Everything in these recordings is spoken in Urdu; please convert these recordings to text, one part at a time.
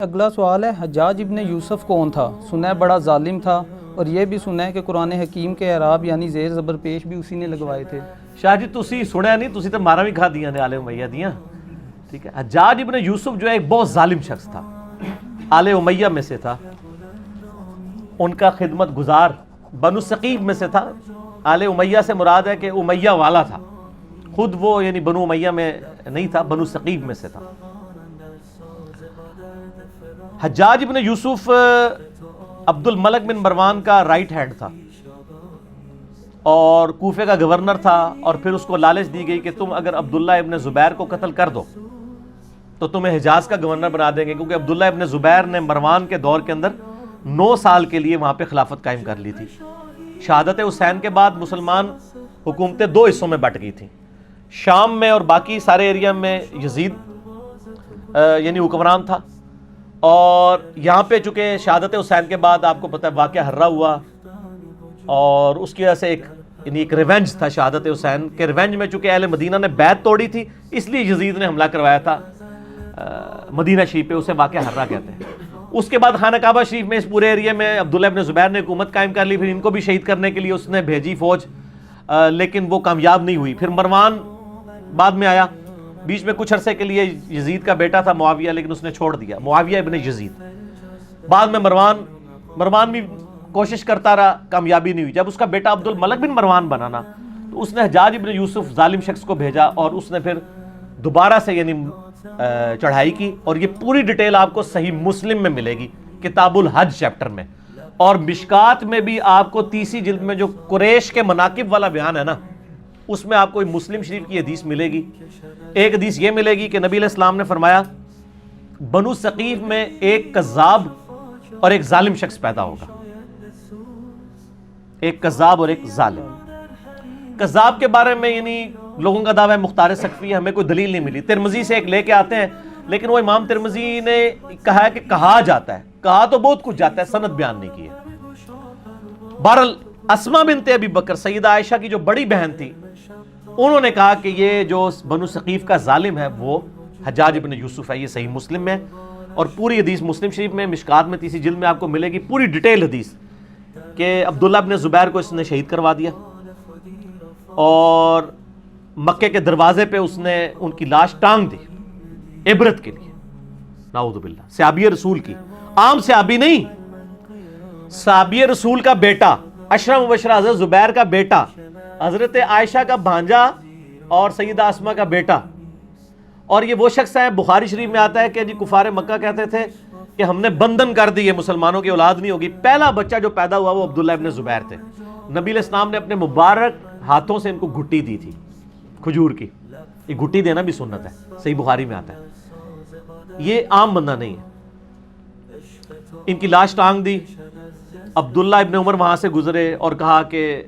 اگلا سوال ہے، حجاج ابن یوسف کون تھا؟ سنا ہے بڑا ظالم تھا، اور یہ بھی سنا ہے کہ قرآن حکیم کے اعراب یعنی زیر زبر پیش بھی اسی نے لگوائے تھے۔ شاہ جی تسی سنیا نہیں، تسی تو مارا بھی کھا دیا نے آل امیہ دیاں، ٹھیک ہے۔ حجاج ابن یوسف جو ہے ایک بہت ظالم شخص تھا، آل امیہ میں سے تھا، ان کا خدمت گزار بنو ثقیف میں سے تھا۔ آل امیہ سے مراد ہے کہ امیہ والا تھا، خود وہ یعنی بنو امیہ میں نہیں تھا، بنو ثقیف میں سے تھا۔ حجاج ابن یوسف عبد الملک بن مروان کا رائٹ ہینڈ تھا اور کوفے کا گورنر تھا، اور پھر اس کو لالچ دی گئی کہ تم اگر عبداللہ ابن زبیر کو قتل کر دو تو تمہیں حجاز کا گورنر بنا دیں گے، کیونکہ عبداللہ ابن زبیر نے مروان کے دور کے اندر 9 سال کے لیے وہاں پہ خلافت قائم کر لی تھی۔ شہادت حسین کے بعد مسلمان حکومتیں 2 حصوں میں بٹ گئی تھیں، شام میں اور باقی سارے ایریا میں یزید یعنی حکمران تھا، اور یہاں پہ چونکہ شہادت حسین کے بعد آپ کو پتہ ہے واقعہ ہررا ہوا، اور اس کی وجہ سے ایک ریونج تھا شہادت حسین کے ریونج میں، چونکہ اہل مدینہ نے بیعت توڑی تھی اس لیے یزید نے حملہ کروایا تھا مدینہ شریف پہ، اسے واقعہ ہررا کہتے ہیں۔ اس کے بعد خانہ کعبہ شریف میں اس پورے ایریا میں عبداللہ ابن زبیر نے حکومت قائم کر لی، پھر ان کو بھی شہید کرنے کے لیے اس نے بھیجی فوج، لیکن وہ کامیاب نہیں ہوئی۔ پھر مروان بعد میں آیا، بیچ میں کچھ عرصے کے لیے یزید کا بیٹا تھا معاویہ، لیکن اس نے چھوڑ دیا، معاویہ ابن یزید۔ بعد میں مروان بھی کوشش کرتا رہا، کامیابی نہیں ہوئی۔ جب اس کا بیٹا عبد الملک بن مروان بنا نا، تو اس نے حجاج ابن یوسف ظالم شخص کو بھیجا، اور اس نے پھر دوبارہ سے یعنی چڑھائی کی، اور یہ پوری ڈیٹیل آپ کو صحیح مسلم میں ملے گی کتاب الحج چیپٹر میں، اور مشکات میں بھی آپ کو 30 جلد میں جو قریش کے مناقب والا بیان ہے نا، اس میں آپ کو مسلم شریف کی حدیث ملے گی۔ ایک حدیث یہ ملے گی کہ نبی علیہ السلام نے فرمایا بنو ثقیف میں ایک کذاب اور ایک ظالم شخص پیدا ہوگا، ایک کذاب اور ایک ظالم۔ کذاب کے بارے میں یعنی لوگوں کا دعویٰ ہے، مختار ثقفی، ہمیں کوئی دلیل نہیں ملی، ترمذی سے ایک لے کے آتے ہیں، لیکن وہ امام ترمذی نے کہا ہے کہ کہا جاتا ہے، کہا تو بہت کچھ جاتا ہے، سند بیان نہیں کی ہے۔ بہرحال اسما بنت ابی بکر سیدہ عائشہ کی جو بڑی بہن تھی، انہوں نے کہا کہ یہ جو بنو ثقیف کا ظالم ہے وہ حجاج ابن یوسف ہے، یہ صحیح مسلم میں، اور پوری حدیث مسلم شریف میں مشکات میں 30 جلد میں آپ کو ملے گی پوری ڈیٹیل حدیث، کہ عبداللہ ابن زبیر کو اس نے شہید کروا دیا، اور مکے کے دروازے پہ اس نے ان کی لاش ٹانگ دی عبرت کے لیے، نعوذ باللہ، صحابی رسول کی، عام صحابی نہیں، صحابی رسول کا بیٹا، عشرہ مبشرہ حضرت زبیر کا بیٹا، حضرت عائشہ کا بھانجا اور سیدہ اسما کا بیٹا۔ اور یہ وہ شخص ہے، بخاری شریف میں آتا ہے کہ جی کفار مکہ کہتے تھے کہ ہم نے بندن کر دی، یہ مسلمانوں کی اولاد نہیں ہوگی۔ پہلا بچہ جو پیدا ہوا وہ عبداللہ ابن زبیر تھے۔ نبی علیہ السلام نے اپنے مبارک ہاتھوں سے ان کو گھٹی دی تھی کھجور کی، یہ گھٹی دینا بھی سنت ہے، صحیح بخاری میں آتا ہے، یہ عام بندہ نہیں ہے۔ ان کی لاش ٹانگ دی، عبداللہ ابن عمر وہاں سے گزرے اور کہا کہ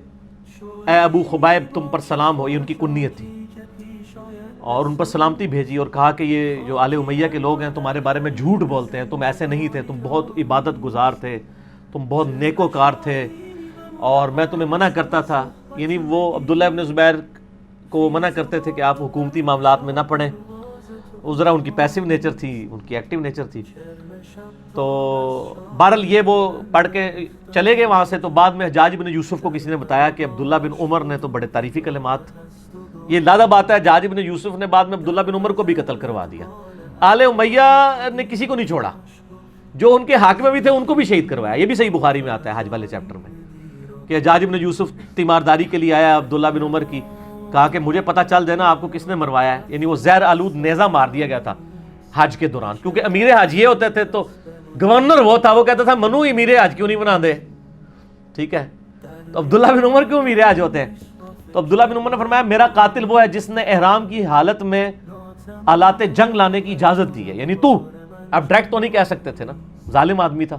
اے ابو خبیب تم پر سلام ہو، یہ ان کی کنیت تھی، اور ان پر سلامتی بھیجی، اور کہا کہ یہ جو آل امیہ کے لوگ ہیں تمہارے بارے میں جھوٹ بولتے ہیں، تم ایسے نہیں تھے، تم بہت عبادت گزار تھے، تم بہت نیکوکار تھے، اور میں تمہیں منع کرتا تھا۔ یعنی وہ عبداللہ ابن زبیر کو منع کرتے تھے کہ آپ حکومتی معاملات میں نہ پڑیں، وہ ذرا ان کی پیسو نیچر تھی، ان کی ایکٹیو نیچر تھی۔ تو بہرحال یہ وہ پڑھ کے چلے گئے وہاں سے، تو بعد میں حجاج بن یوسف کو کسی نے بتایا کہ عبداللہ بن عمر نے تو بڑے تعریفی کلمات، یہ لادہ بات ہے، حجاج بن یوسف نے بعد میں عبداللہ بن عمر کو بھی قتل کروا دیا۔ آل امیہ نے کسی کو نہیں چھوڑا، جو ان کے حاکم بھی تھے ان کو بھی شہید کروایا، یہ بھی صحیح بخاری میں آتا ہے حج والے چیپٹر میں، کہ حجاج بن یوسف تیمارداری کے لیے آیا عبداللہ بن عمر کی، کہا کہ مجھے پتہ چل دینا آپ کو کس نے مروایا ہے، یعنی وہ زہر آلود نیزہ مار دیا گیا تھا حج کے دوران، کیونکہ امیر حج یہ ہوتے تھے، تو گورنر وہ تھا، وہ کہتا تھا منو امیر حج کیوں نہیں بنا دے، ٹھیک ہے، تو عبداللہ بن عمر کیوں امیر حج ہوتے ہیں؟ تو عبداللہ بن عمر نے فرمایا میرا قاتل وہ ہے جس نے احرام کی حالت میں آلات جنگ لانے کی اجازت دی ہے، یعنی تو اب ڈائریکٹ تو نہیں کہہ سکتے تھے نا، ظالم آدمی تھا،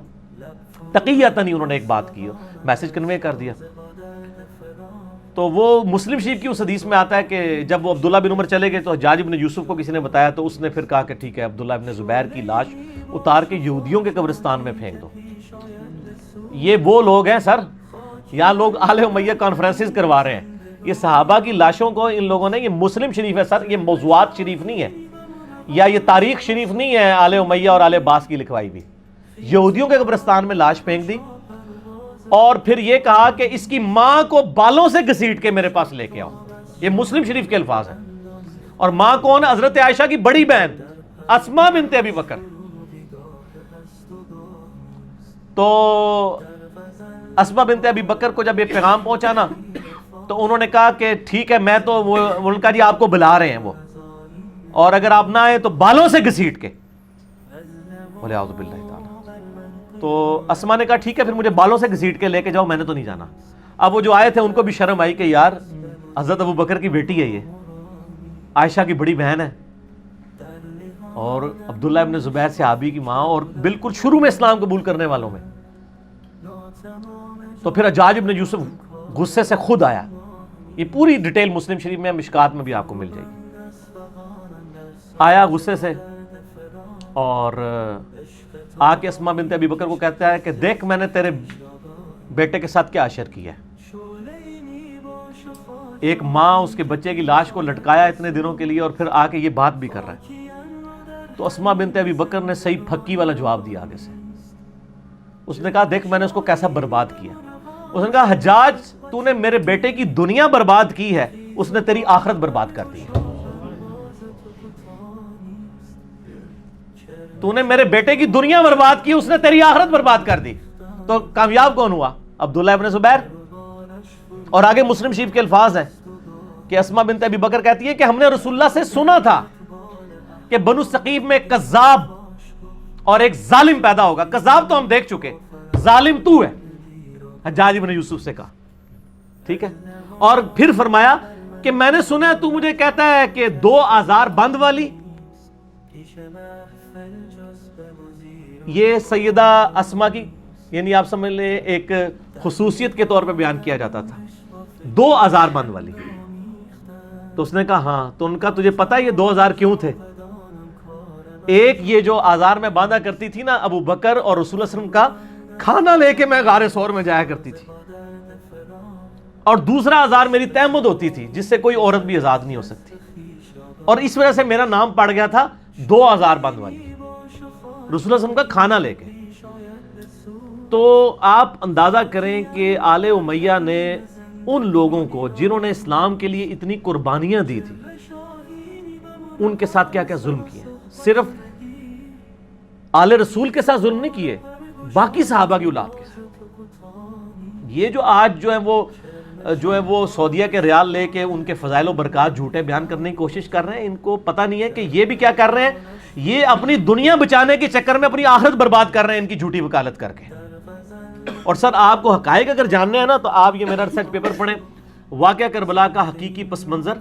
تقیۃً ہی انہوں نے ایک بات کی، میسج کنوے کر دیا۔ تو وہ مسلم شریف کی اس حدیث میں آتا ہے کہ جب وہ عبداللہ بن عمر چلے گئے تو حجاج بن یوسف کو کسی نے بتایا، تو اس نے پھر کہا کہ ٹھیک ہے عبداللہ بن زبیر کی لاش اتار کے یہودیوں کے قبرستان میں پھینک دو۔ یہ وہ لوگ ہیں سر، یہاں لوگ آل امیہ کانفرنسز کروا رہے ہیں، یہ صحابہ کی لاشوں کو ان لوگوں نے، یہ مسلم شریف ہے سر، یہ موضوعات شریف نہیں ہے، یا یہ تاریخ شریف نہیں ہے آل امیہ اور آل عباس کی لکھوائی بھی. یہودیوں کے قبرستان میں لاش پھینک دی اور پھر یہ کہا کہ اس کی ماں کو بالوں سے گھسیٹ کے میرے پاس لے کے آؤ. یہ مسلم شریف کے الفاظ ہیں. اور ماں کون ہے؟ حضرت عائشہ کی بڑی بہن اسماء بنت ابی بکر. تو اسماء بنت ابی بکر کو جب یہ پیغام پہنچا نا تو انہوں نے کہا کہ ٹھیک ہے میں تو ان کا جی آپ کو بلا رہے ہیں وہ، اور اگر آپ نہ آئے تو بالوں سے گھسیٹ کے. بولے اعوذ باللہ تعالی. تو اسماء نے کہا ٹھیک ہے پھر مجھے بالوں سے گھسیٹ کے لے کے جاؤ، میں نے تو نہیں جانا. اب وہ جو آئے تھے ان کو بھی شرم آئی کہ یار حضرت ابو بکر کی بیٹی ہے، یہ عائشہ کی بڑی بہن ہے، اور عبداللہ ابن زبیر صحابی کی ماں، اور بالکل شروع میں اسلام قبول کرنے والوں میں. تو پھر حجاج ابن یوسف غصے سے خود آیا. یہ پوری ڈیٹیل مسلم شریف میں، مشکات میں بھی آپ کو مل جائے گی. آیا غصے سے اور آ کے اسماء بنت ابی بکر کو کہتا ہے کہ دیکھ میں نے تیرے بیٹے کے ساتھ کیا اشر کیا ہے. ایک ماں اس کے بچے کی لاش کو لٹکایا اتنے دنوں کے لیے اور پھر آ کے یہ بات بھی کر رہا ہے. تو اسماء بنت ابی بکر نے صحیح پھکی والا جواب دیا آگے سے. اس نے کہا دیکھ میں نے اس کو کیسا برباد کیا. اس نے کہا حجاج تو نے میرے بیٹے کی دنیا برباد کی ہے، اس نے تیری آخرت برباد کر دی. تو نے میرے بیٹے کی دنیا برباد کی، اس نے تیری آخرت برباد کر دی. تو کامیاب کون ہوا؟ عبداللہ ابن زبیر. اور آگے مسلم شریف کے الفاظ ہیں کہ اسماء بنت ابی بکر کہتی ہے کہ ہم نے رسول اللہ سے سنا تھا کہ بنو ثقیف میں ایک کذاب اور ایک ظالم پیدا ہوگا. کذاب تو ہم دیکھ چکے، ظالم تو ہے. حجاج ابن یوسف سے کہا ٹھیک ہے. اور پھر فرمایا کہ میں نے سنا ہے تو مجھے کہتا ہے کہ 2 آزار بند والی. یہ سیدہ اسماء کی یعنی آپ سمجھ لیں ایک خصوصیت کے طور پہ بیان کیا جاتا تھا، 2 آزار بند والی. تو اس نے کہا ہاں. تو ان کا تجھے پتا یہ 2 آزار کیوں تھے؟ ایک یہ جو آزار میں باندھا کرتی تھی نا ابو بکر اور رسول اللہ صلی اللہ علیہ وسلم کا کھانا لے کے میں غار ثور میں جایا کرتی تھی، اور دوسرا آزار میری تہمت ہوتی تھی جس سے کوئی عورت بھی آزاد نہیں ہو سکتی، اور اس وجہ سے میرا نام پڑ گیا تھا 2 آزار بند والی، رسول اللہ صلی اللہ علیہ وسلم کا کھانا لے کے. تو آپ اندازہ کریں کہ آل امیہ نے ان لوگوں کو جنہوں نے اسلام کے لیے اتنی قربانیاں دی تھی ان کے ساتھ کیا کیا ظلم کیے. صرف آل رسول کے ساتھ ظلم نہیں کیے، باقی صحابہ کی اولاد کے ساتھ. یہ جو آج جو ہے وہ سعودیہ کے ریال لے کے ان کے فضائل و برکات جھوٹے بیان کرنے کی کوشش کر رہے ہیں، ان کو پتہ نہیں ہے کہ یہ بھی کیا کر رہے ہیں. یہ اپنی دنیا بچانے کے چکر میں اپنی آخرت برباد کر رہے ہیں ان کی جھوٹی وکالت کر کے. اور سر آپ کو حقائق اگر جاننے ہیں نا تو آپ یہ میرا ریسرچ پیپر پڑھیں، واقعہ کربلا کا حقیقی پس منظر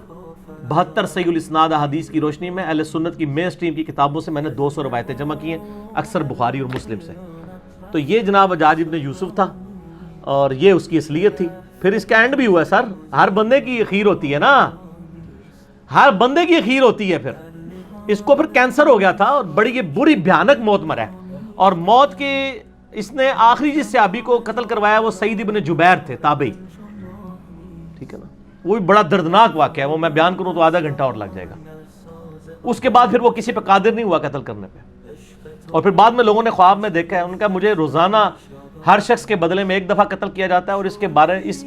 72 صحیح الاسناد احادیث کی روشنی میں اہل سنت کی مین سٹریم کی کتابوں سے میں نے 200 روایتیں جمع کی ہیں، اکثر بخاری اور مسلم سے. تو یہ جناب حجاج ابن یوسف تھا اور یہ اس کی اصلیت تھی. پھر اس کا اینڈ بھی ہوا ہے سر. ہر بندے کی اخیر ہوتی ہے نا، ہر بندے کی اخیر ہوتی ہے. پھر اس کو پھر کینسر ہو گیا تھا اور بڑی بری بھیانک موت مرا ہے. اور موت کی اس نے آخری جس صحابی کو قتل کروایا وہ سعید ابن جبیر تھے، تابعی. ٹھیک ہے نا، وہ بھی بڑا دردناک واقعہ ہے، وہ میں بیان کروں تو آدھا گھنٹہ اور لگ جائے گا. اس کے بعد پھر وہ کسی پہ قادر نہیں ہوا قتل کرنے پہ. اور پھر بعد میں لوگوں نے خواب میں دیکھا ہے، ان کا مجھے روزانہ ہر شخص کے بدلے میں 1 دفعہ قتل کیا جاتا ہے، اور اس کے بارے اس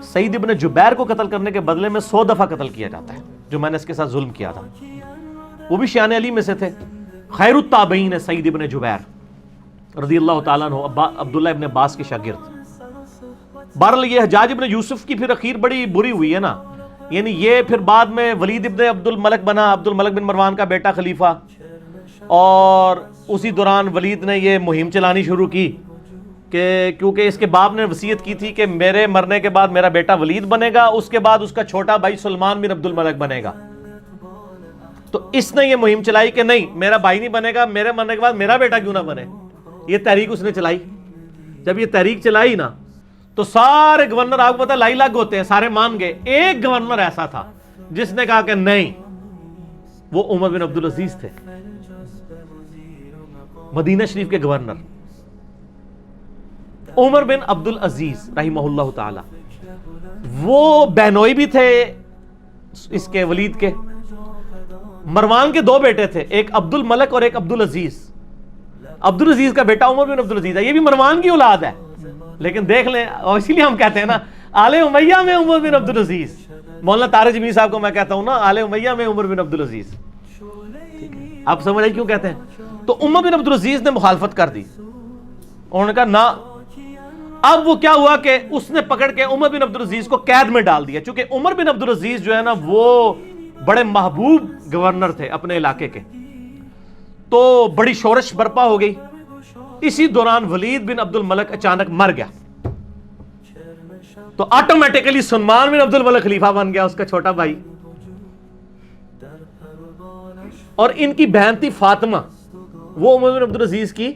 سعید ابن جبیر کو قتل کرنے کے بدلے میں 100 دفعہ قتل کیا جاتا ہے جو میں نے اس کے ساتھ ظلم کیا تھا. وہ بھی شیان علی میں سے تھے، خیر التابعین ہے سعید ابن جبیر رضی اللہ تعالیٰ عنہ، عبداللہ ابن عباس کے شاگرد. بہرحال یہ حجاج ابن یوسف کی پھر اخیر بڑی بری ہوئی ہے نا. یعنی یہ پھر بعد میں ولید ابن عبد الملک بنا، عبد الملک بن مروان کا بیٹا خلیفہ، اور اسی دوران ولید نے یہ مہم چلانی شروع کی کہ کیونکہ اس کے باپ نے وصیت کی تھی کہ میرے مرنے کے بعد میرا بیٹا ولید بنے گا، اس کے بعد اس کا چھوٹا بھائی سلمان بن عبد الملک بنے گا. تو اس نے یہ مہم چلائی کہ نہیں میرا بھائی نہیں بنے گا، میرے مرنے کے بعد میرا بیٹا کیوں نہ بنے. یہ تحریک اس نے چلائی. جب یہ تحریک چلائی نا تو سارے گورنر آپ کو پتا لائی لاگ ہوتے ہیں، سارے مان گئے. ایک گورنر ایسا تھا جس نے کہا کہ نہیں، وہ عمر بن عبدالعزیز تھے، مدینہ شریف کے گورنر عمر بن عبدالعزیز رحمہ اللہ تعالی. وہ بہنوئی بھی تھے اس کے ولید کے، مروان کے دو بیٹے تھے, ایک عبد الملک اور ایک عبد العزیز. عبد العزیز کا بیٹا عمر بن عبد العزیز ہے, یہ بھی مروان کی اولاد ہے. لیکن دیکھ لیں, اور اسی لیے ہم کہتے ہیں نا آل امیہ میں عمر بن عبد العزیز. مولانا طارق جمیل صاحب کو میں کہتا ہوں نا آل امیہ میں عمر بن عبد العزیز. آپ سمجھ آئی کیوں کہتے ہیں؟ تو عمر بن عبد العزیز نے مخالفت کر دی, انہوں نے کہا نہ. اب وہ کیا ہوا کہ اس نے پکڑ کے عمر بن عبد العزیز کو قید میں ڈال دیا, چونکہ عمر بن عبد العزیز جو ہے نا وہ بڑے محبوب گورنر تھے اپنے علاقے کے, تو بڑی شورش برپا ہو گئی. اسی دوران ولید بن عبد الملک اچانک مر گیا, تو آٹومیٹیکلی سلمان بن عبد الملک خلیفہ بن گیا, اس کا چھوٹا بھائی. اور ان کی بہن تھی فاطمہ, وہ عمر بن عبد العزیز کی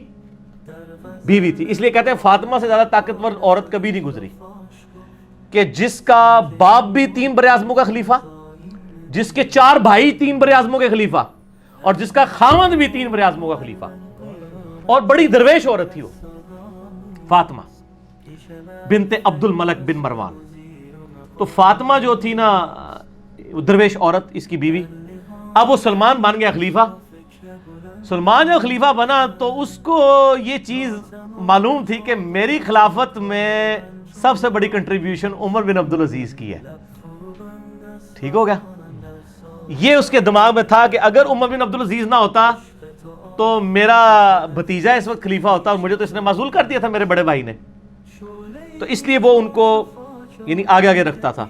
بیوی تھی. اس لیے کہتے ہیں فاطمہ سے زیادہ طاقتور عورت کبھی نہیں گزری, کہ جس کا باپ بھی 3 براعظموں کا خلیفہ, جس کے 4 بھائی 3 براعظموں کے خلیفہ, اور جس کا خاوند بھی 3 براعظموں کا خلیفہ. اور بڑی درویش عورت تھی وہ فاطمہ بنت عبد الملک بن مروان. تو فاطمہ جو تھی نا درویش عورت, اس کی بیوی. اب وہ سلمان بن گیا خلیفہ. سلمان جب خلیفہ بنا تو اس کو یہ چیز معلوم تھی کہ میری خلافت میں سب سے بڑی کنٹریبیوشن عمر بن عبد العزیز کی ہے. ٹھیک ہو گیا؟ یہ اس کے دماغ میں تھا کہ اگر عمر بن عبد العزیز نہ ہوتا تو میرا بھتیجا اس وقت خلیفہ ہوتا, اور مجھے تو اس نے معزول کر دیا تھا میرے بڑے بھائی نے. تو اس لیے وہ ان کو یعنی آگے آگے رکھتا تھا.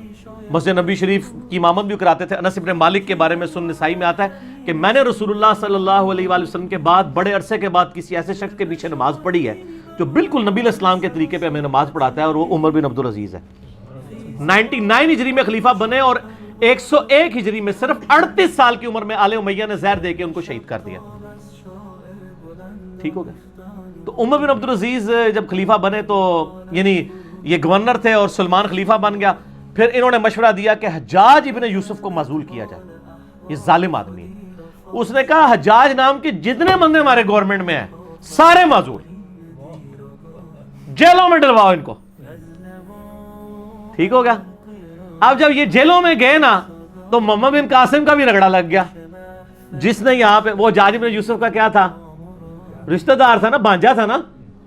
مسجد نبی شریف کی امامت بھی کراتے تھے. انس بن مالک کے بارے میں سنن نسائی میں آتا ہے کہ میں نے رسول اللہ صلی اللہ علیہ وآلہ وسلم کے بعد بڑے عرصے کے بعد کسی ایسے شخص کے پیچھے نماز پڑھی ہے جو بالکل نبی علیہ السلام کے طریقے پہ ہمیں نماز پڑھاتا ہے, اور وہ عمر بن عبد العزیز ہے. 99 ہجری میں خلیفہ بنے, اور 101 ہجری میں صرف 38 سال کی عمر میں آل امیہ نے زہر دے کے ان کو شہید کر دیا. ٹھیک ہو گیا؟ تو عمر بن عبد العزیز جب خلیفہ بنے تو یعنی یہ گورنر تھے اور سلمان خلیفہ بن گیا. پھر انہوں نے مشورہ دیا کہ حجاج ابن یوسف کو معزول کیا جائے, یہ ظالم آدمی ہے. اس نے کہا حجاج نام کے جتنے بندے ہمارے گورنمنٹ میں ہیں سارے معزول, جیلوں میں ڈلواؤ ان کو. ٹھیک ہو گیا؟ اب جب یہ جیلوں میں گئے نا تو محمد بن قاسم کا بھی رگڑا لگ گیا, جس نے یہاں پہ, وہ حجاج ابن یوسف کا کیا تھا, رشتہ دار تھا نا, بانجا تھا نا,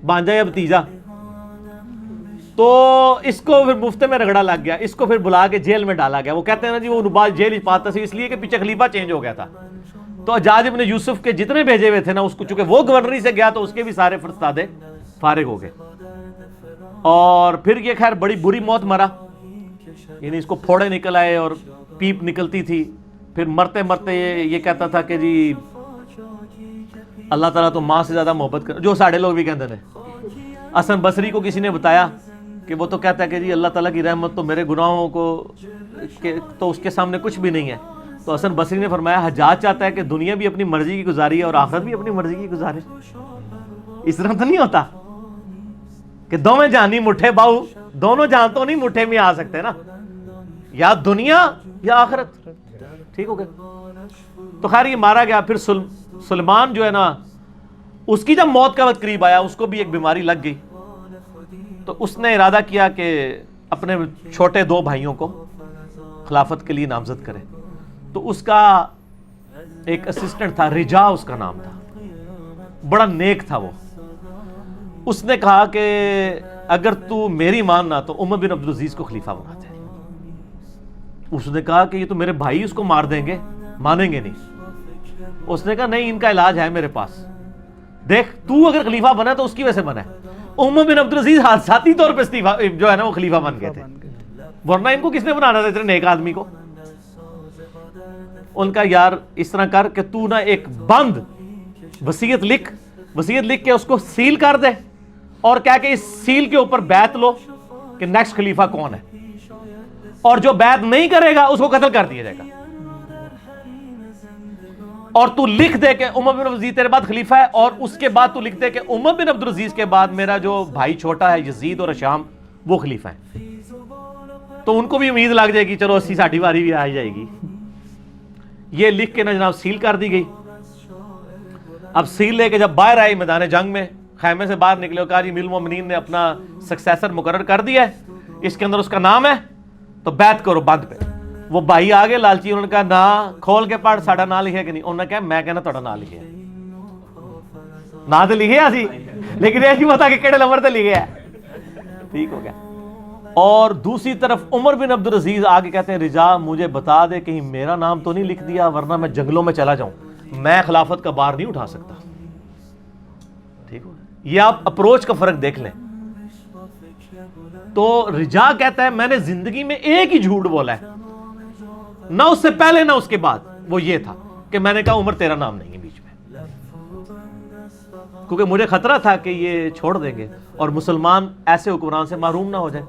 بانجا یا بھتیجا. تو اس کو پھر مفتے میں رگڑا لگ گیا, اس کو پھر بلا کے جیل میں ڈالا گیا. وہ کہتے ہیں نا جی وہ نباز جیل پاتا سی اس لیے کہ پیچھے خلیفہ چینج ہو گیا تھا. تو حجاج ابن یوسف کے جتنے بھیجے ہوئے تھے نا, اس کو چونکہ وہ گورنری سے گیا تو اس کے بھی سارے فرستادے فارغ ہو گئے. اور پھر یہ خیر بڑی بری موت مرا, یعنی اس کو پھوڑے نکل آئے اور پیپ نکلتی تھی. پھر مرتے مرتے یہ کہتا تھا کہ جی اللہ تعالیٰ تو ماں سے زیادہ محبت کر, جو ساڑھے لوگ بھی کہتے ہیں. حسن بصری کو کسی نے بتایا کہ وہ تو کہتا ہے کہ جی اللہ تعالیٰ کی رحمت تو میرے گناہوں کو تو اس کے سامنے کچھ بھی نہیں ہے. تو حسن بصری نے فرمایا حجاج چاہتا ہے کہ دنیا بھی اپنی مرضی کی گزاری ہے اور آخرت بھی اپنی مرضی کی گزارے. اس طرح تو نہیں ہوتا کہ دونوں جہانی مٹھے باؤ, دونوں جہان تو نہیں مٹھے میں آ سکتے نا, یا دنیا یا آخرت. ٹھیک ہو گیا؟ تو خیر یہ مارا گیا. پھر سلمان جو ہے نا, اس کی جب موت کا وقت قریب آیا اس کو بھی ایک بیماری لگ گئی. تو اس نے ارادہ کیا کہ اپنے چھوٹے 2 بھائیوں کو خلافت کے لیے نامزد کرے. تو اس کا ایک اسسٹنٹ تھا, رجا اس کا نام تھا, بڑا نیک تھا وہ. اس نے کہا کہ اگر تو میری ماننا تو عمر بن عبد العزیز کو خلیفہ بنا دے. اس نے کہا کہ یہ تو میرے بھائی اس کو مار دیں گے, مانیں گے نہیں. اس نے کہا نہیں, ان کا علاج ہے میرے پاس, دیکھ تو اگر خلیفہ بنا تو اس کی وجہ سے بنا ہے. عمر بن عبد العزیز حادثاتی طور پہ جو ہے نا وہ خلیفہ بن گئے تھے, ورنہ ان کو کس نے بنانا تھا اتنے نیک آدمی کو. ان کا یار اس طرح کر کہ تو نا ایک بند وصیت لکھ کے اس کو سیل کر دے, اور کہہ کہ اس سیل کے اوپر بیعت لو کہ نیکسٹ خلیفہ کون ہے, اور جو بیعت نہیں کرے گا اس کو قتل کر دیا جائے گا. اور تو لکھ دے کہ عمر بن عبد العزیز تیرے بعد خلیفہ ہے, اور اس کے بعد تو لکھ دے کہ عمر بن عبد العزیز کے بعد میرا جو بھائی چھوٹا ہے یزید اور ہشام وہ خلیفہ ہے. تو ان کو بھی امید لگ جائے گی چلو اسی ساٹھی باری بھی آ جائے گی. یہ لکھ کے نا جناب سیل کر دی گئی. اب سیل لے کے جب باہر آئی میدان جنگ میں, خیمے سے باہر نکلے, کہا جی امیر المومنین نے اپنا سکسیسر مقرر کر دیا ہے, اس کے اندر اس کا نام ہے, تو بیعت کرو بند پہ. وہ بھائی آگے لالچی, انہوں نے کہا نا کھول کے پڑھ ساڈا نام لکھے کہ نہیں, انہوں نے کہا میں کہنا تہاڈا نام لکھے نا تو لکھے سی لیکن یہ نہیں پتا کہ کہڑے نمبر تے لکھے ہے. ٹھیک ہو گیا. اور دوسری طرف عمر بن عبد العزیز آگے کہتے ہیں رجا مجھے بتا دے کہیں میرا نام تو نہیں لکھ دیا ورنہ میں جنگلوں میں چلا جاؤں, میں خلافت کا بار نہیں اٹھا سکتا. ٹھیک ہو, یہ آپ اپروچ کا فرق دیکھ لیں. تو رجا کہتا ہے میں نے زندگی میں ایک ہی جھوٹ بولا ہے, نہ اس سے پہلے نہ اس کے بعد, وہ یہ تھا کہ میں نے کہا عمر تیرا نام نہیں ہے بیچ میں, کیونکہ مجھے خطرہ تھا کہ یہ چھوڑ دیں گے اور مسلمان ایسے حکمران سے محروم نہ ہو جائے.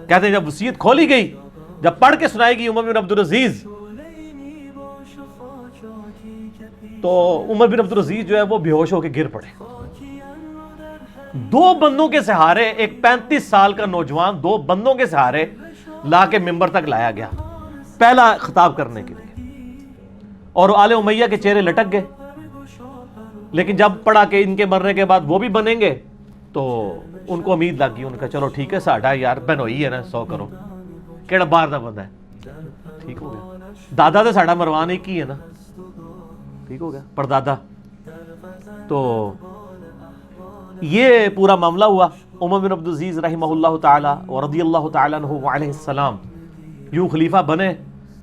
کہتے ہیں جب وصیت کھولی گئی, جب پڑھ کے سنائی گئی عمر بن عبد العزیز, تو عمر بن عبد العزیز جو ہے وہ بے ہوش ہو کے گر پڑے. دو بندوں کے سہارے, ایک 35 سال کا نوجوان 2 بندوں کے سہارے لا کے ممبر تک لایا گیا پہلا خطاب کرنے کے لیے, اور آل امیہ کے چہرے لٹک گئے. لیکن جب پڑھا کہ ان کے مرنے کے بعد وہ بھی بنیں گے تو ان کو امید لگ گئی, ان کا چلو ٹھیک ہے ساڈا یار بہنوئی ہے نا 100 کرو کیڑا باہر دا بندہ ہے. ٹھیک ہو گیا. دادا تو ساڈا مروان ایک ہی ہے نا. ٹھیک ہو گیا, پردادا. تو یہ پورا معاملہ ہوا. عمر بن عبد العزیز رحمہ اللہ تعالی ورضی اللہ تعالی عنہ وعلیہ السلام یوں خلیفہ بنے.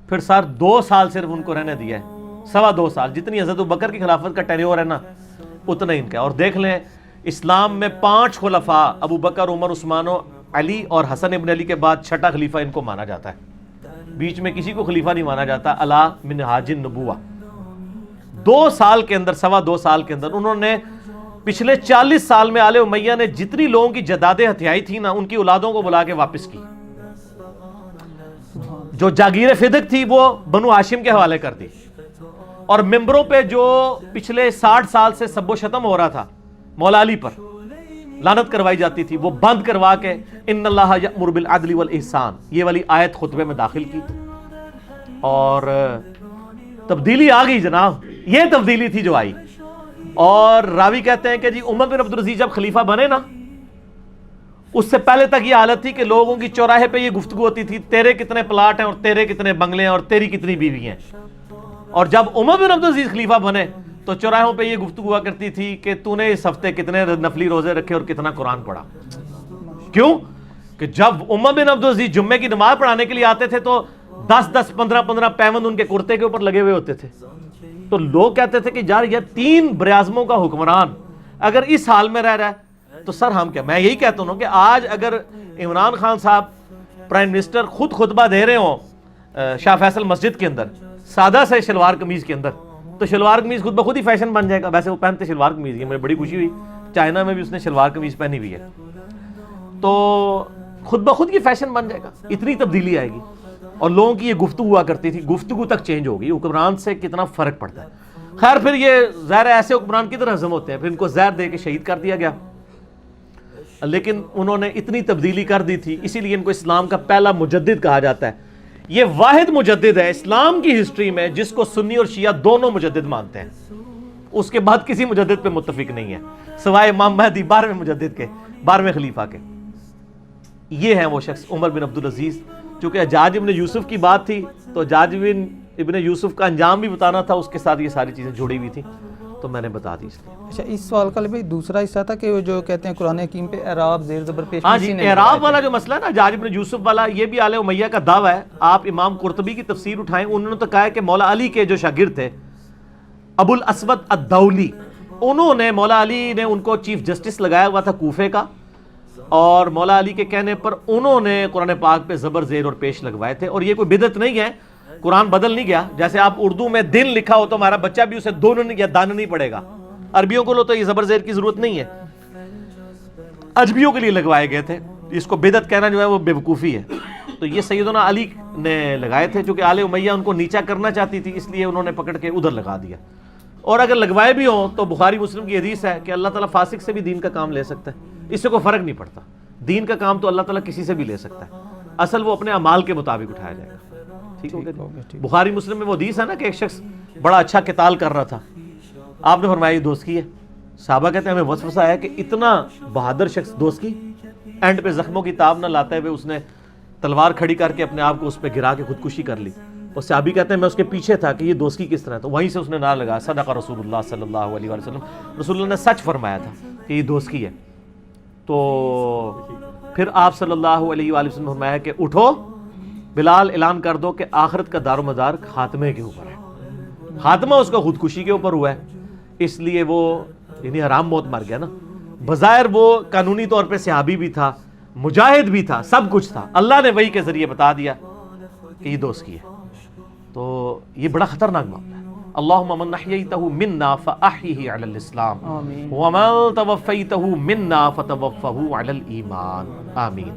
پھر سر 2 سال صرف ان کو رہنے دیا ہے, 2.25 سال, جتنی حضرت ابوبکر کی خلافت کا ٹینیور ہے نا اتنا ان کا. اور دیکھ لیں اسلام میں 5 خلفاء ابو بکر, عمر, عثمان و علی اور حسن ابن علی کے بعد چھٹا خلیفہ ان کو مانا جاتا ہے. بیچ میں کسی کو خلیفہ نہیں مانا جاتا. علی منہاج النبوہ 2 سال کے اندر, 2.25 سال کے اندر انہوں نے پچھلے 40 سال میں آل امیہ نے جتنی لوگوں کی جدادیں ہتھیائی تھی نا ان کی اولادوں کو بلا کے واپس کی. جو جاگیر فدق تھی وہ بنو ہاشم کے حوالے کر دی, اور ممبروں پہ جو پچھلے 60 سال سے سب و شتم ہو رہا تھا مولا علی پر, لعنت کروائی جاتی تھی, وہ بند کروا کے ان اللہ یأمر بالعدل والاحسان یہ والی آیت خطبے میں داخل کی. اور تبدیلی آ گئی جناب, یہ تبدیلی تھی جو آئی. اور راوی کہتے ہیں کہ جی عمر بن عبد العزیز جب خلیفہ بنے نا اس سے پہلے تک یہ حالت تھی کہ لوگوں کی چوراہے پہ یہ گفتگو ہوتی تھی تیرے کتنے پلاٹ ہیں اور تیرے کتنے بنگلے ہیں اور تیری کتنی بیوی ہیں. اور جب عمر بن عبد العزیز خلیفہ بنے تو چوراہوں پہ یہ گفتگو ہوا کرتی تھی کہ تو نے اس ہفتے کتنے نفلی روزے رکھے اور کتنا قرآن پڑھا. کیوں کہ جب عمر بن عبد العزیز جمعے کی نماز پڑھانے کے لیے آتے تھے تو 10 15 پیوند ان کے کرتے کے اوپر لگے ہوئے ہوتے تھے. تو لوگ کہتے تھے کہ یار یہ 3 براعظموں کا حکمران اگر اس حال میں رہ رہا ہے تو سر ہم کیا. میں یہی کہتا ہوں کہ آج اگر عمران خان صاحب پرائم منسٹر خود خطبہ دے رہے ہوں شاہ فیصل مسجد کے اندر سادہ سے شلوار قمیض کے اندر, تو شلوار قمیض خود بخود ہی فیشن بن جائے گا. ویسے وہ پہنتے شلوار قمیض ہی, مجھے بڑی خوشی ہوئی چائنا میں بھی اس نے شلوار قمیض پہنی ہوئی ہے, تو خود بخود کی فیشن بن جائے گا. اتنی تبدیلی آئے گی. اور لوگوں کی یہ گفتگو ہوا کرتی تھی, گفتگو تک چینج ہوگی. حکمران سے کتنا فرق پڑتا ہے. خیر پھر یہ ظاہر ایسے حکمران کدھر ہضم ہوتے ہیں, پھر ان کو زہر دے کے شہید کر دیا گیا. لیکن انہوں نے اتنی تبدیلی کر دی تھی, اسی لیے ان کو اسلام کا پہلا مجدد کہا جاتا ہے. یہ واحد مجدد ہے اسلام کی ہسٹری میں جس کو سنی اور شیعہ دونوں مجدد مانتے ہیں. اس کے بعد کسی مجدد پہ متفق نہیں ہے سوائے امام مہدی 12ویں مجدد کے, 12ویں خلیفہ کے. یہ ہیں وہ شخص عمر بن عبد العزیز. چونکہ حجاج ابن یوسف کی بات تھی تو حجاج ابن یوسف کا انجام بھی بتانا تھا, اس کے ساتھ یہ ساری چیزیں جڑی ہوئی تھیں تو میں نے بتا دی اس لیے. اچھا اس سوال کا بھی دوسرا حصہ تھا کہ وہ جو کہتے ہیں قرآن حکیم پہ اعراب زیر زبر پیش. ہاں جی, اعراب والا جو مسئلہ ہے نا حجاج ابن یوسف والا, یہ بھی آل امیہ کا دعویٰ ہے. آپ امام قرطبی کی تفسیر اٹھائیں, انہوں نے تو کہا ہے کہ مولا علی کے جو شاگرد تھے ابو الاسود الدولی, انہوں نے مولا علی نے ان کو چیف جسٹس لگایا ہوا تھا کوفے کا, اور مولا علی کے کہنے پر انہوں نے قرآن پاک پہ زبر زیر اور پیش لگوائے تھے. اور یہ کوئی بدعت نہیں ہے, قرآن بدل نہیں گیا. جیسے آپ اردو میں دن لکھا ہو تو ہمارا بچہ بھی اسے دون یا دان نہیں پڑھے گا. عربیوں کو لو تو یہ زبر زیر کی ضرورت نہیں ہے, اجمیوں کے لیے لگوائے گئے تھے. اس کو بدعت کہنا جو ہے وہ بے وقوفی ہے. تو یہ سیدنا علی نے لگائے تھے, چونکہ آل امیہ ان کو نیچا کرنا چاہتی تھی, اس لیے انہوں نے پکڑ کے ادھر لگا دیا. اور اگر لگوائے بھی ہوں تو بخاری مسلم کی حدیث ہے کہ اللہ تعالیٰ فاسق سے بھی دین کا کام لے سکتا ہے, اس سے کوئی فرق نہیں پڑتا. دین کا کام تو اللہ تعالیٰ کسی سے بھی لے سکتا ہے, اصل وہ اپنے اعمال کے مطابق اٹھایا جائے گا. ٹھیک ہو گیا. بخاری مسلم میں وہ حدیث ہے نا کہ ایک شخص بڑا اچھا قتال کر رہا تھا, آپ نے فرمایا یہ دوست کی ہے. صحابہ کہتے ہیں ہمیں وسوسہ آیا کہ اتنا بہادر شخص دوست کی, اینڈ پہ زخموں کی تاب نہ لاتے ہوئے اس نے تلوار کھڑی کر کے اپنے آپ کو اس پہ گرا کے خودکشی کر لی. وہ صحابی کہتے ہیں میں اس کے پیچھے تھا کہ یہ دوستی کس طرح ہے, تو وہیں سے اس نے نعرہ لگایا صدق رسول اللہ صلی اللہ علیہ وسلم, رسول اللہ نے سچ فرمایا تھا کہ یہ دوستی ہے. تو پھر آپ صلی اللہ علیہ وآلہ وسلم نے فرمایا کہ اٹھو بلال, اعلان کر دو کہ آخرت کا دار و مدار خاتمے کے اوپر ہے. خاتمہ اس کا خودکشی کے اوپر ہوا ہے, اس لیے وہ یعنی حرام موت مر گیا نا. بظاہر وہ قانونی طور پہ صحابی بھی تھا, مجاہد بھی تھا, سب کچھ تھا, اللہ نے وحی کے ذریعے بتا دیا کہ یہ دوستی ہے. تو یہ بڑا خطرناک معاملہ ہے. اللہم من احییتہ منا فاحیہ علی الاسلام آمین. ومن توفیتہ منا فتوفہ علی الایمان. آمین.